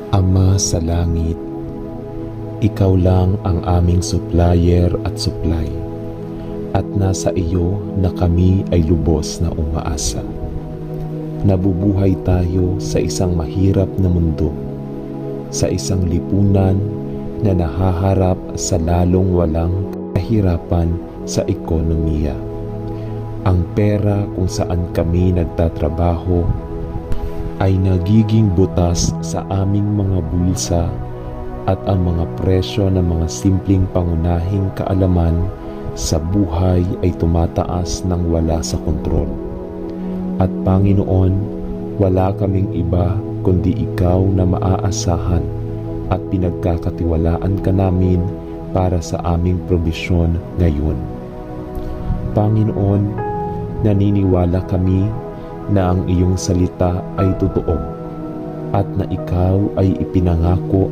Ama sa langit, Ikaw lang ang aming supplier at supply, at nasa iyo na kami ay lubos na umaasa. Nabubuhay tayo sa isang mahirap na mundo, sa isang lipunan na nahaharap sa lalong walang kahirapan sa ekonomiya. Ang pera kung saan kami nagtatrabaho ay nagiging butas sa aming mga bulsa, at ang mga presyo ng mga simpleng pangunahing kaalaman sa buhay ay tumataas ng wala sa kontrol. At Panginoon, wala kaming iba kundi Ikaw na maaasahan at pinagkakatiwalaan ka namin para sa aming probisyon ngayon. Panginoon, naniniwala kami na ang iyong salita ay totoo at na ikaw ay ipinangako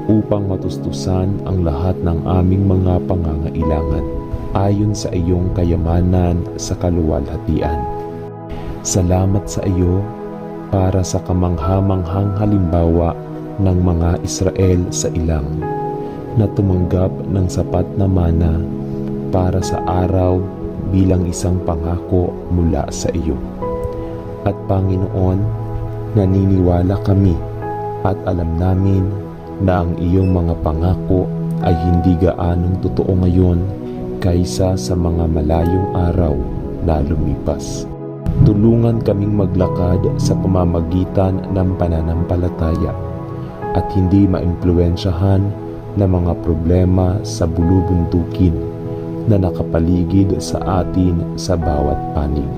upang matustusan ang lahat ng aming mga pangangailangan ayon sa iyong kayamanan sa kaluwalhatian. Salamat sa iyo para sa kamangha-manghang halimbawa ng mga Israel sa ilang na tumanggap ng sapat na mana para sa araw bilang isang pangako mula sa iyo. At Panginoon, naniniwala kami at alam namin na ang iyong mga pangako ay hindi gaanong totoo ngayon kaysa sa mga malayong araw na lumipas. Tulungan kaming maglakad sa pamamagitan ng pananampalataya at hindi maimpluwensyahan ng mga problema sa bulubundukin na nakapaligid sa atin sa bawat panig.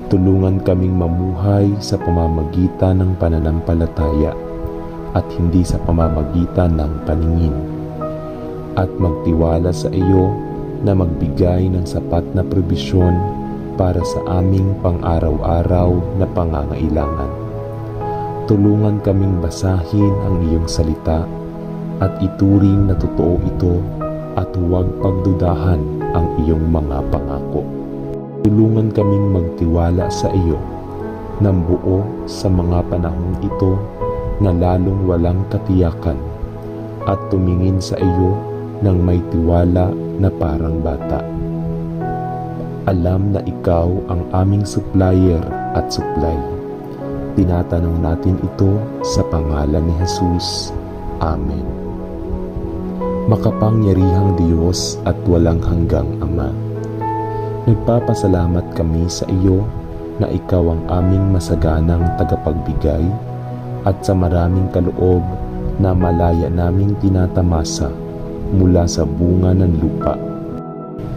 Tulungan kaming mamuhay sa pamamagitan ng pananampalataya at hindi sa pamamagitan ng paningin, at magtiwala sa iyo na magbigay ng sapat na probisyon para sa aming pang-araw-araw na pangangailangan. Tulungan kaming basahin ang iyong salita at ituring na totoo ito at huwag pagdudahan ang iyong mga pangako. Tulungan kaming magtiwala sa iyo ng buo sa mga panahong ito na lalong walang katiyakan, at tumingin sa iyo ng may tiwala na parang bata. Alam na ikaw ang aming supplier at supply. Tinatanong natin ito sa pangalan ni Jesus. Amen. Makapangyarihang Diyos at walang hanggang Ama, nagpapasalamat kami sa iyo na ikaw ang aming masaganang tagapagbigay at sa maraming kaloob na malaya naming tinatamasa mula sa bunga ng lupa.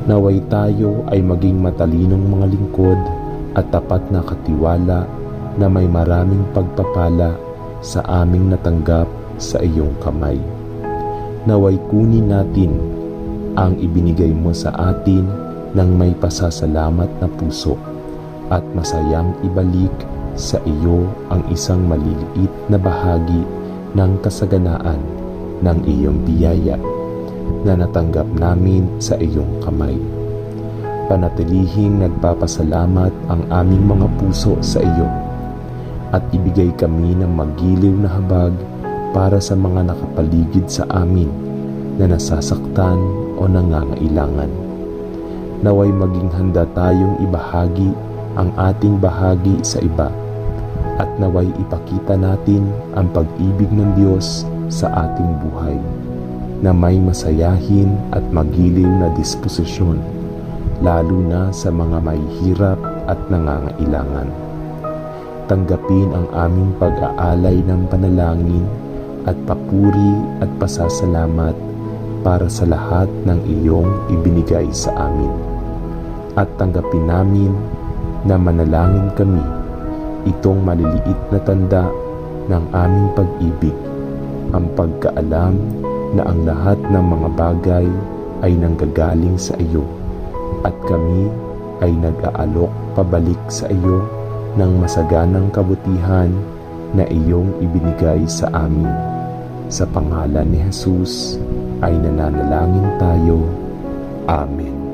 Naway tayo ay maging matalinong mga lingkod at tapat na katiwala na may maraming pagpapala sa aming natanggap sa iyong kamay. Naway kunin natin ang ibinigay mo sa atin ng may pasasalamat na puso at masayang ibalik sa iyo ang isang maliliit na bahagi ng kasaganaan ng iyong biyaya na natanggap namin sa iyong kamay. Panatilihing nagpapasalamat ang aming mga puso sa iyo at ibigay kami ng magiliw na habag para sa mga nakapaligid sa amin na nasasaktan o nangangailangan. Naway maging handa tayong ibahagi ang ating bahagi sa iba, at naway ipakita natin ang pag-ibig ng Diyos sa ating buhay na may masayahin at magiliw na disposisyon, lalo na sa mga mahihirap at nangangailangan. Tanggapin ang aming pag-aalay ng panalangin at papuri at pasasalamat para sa lahat ng iyong ibinigay sa amin. At tanggapin namin na manalangin kami itong maliliit na tanda ng aming pag-ibig, ang pagkaalam na ang lahat ng mga bagay ay nanggagaling sa iyo at kami ay nag-aalok pabalik sa iyo ng masaganang kabutihan na iyong ibinigay sa amin. Sa pangalan ni Jesus ay nananalangin tayo. Amen.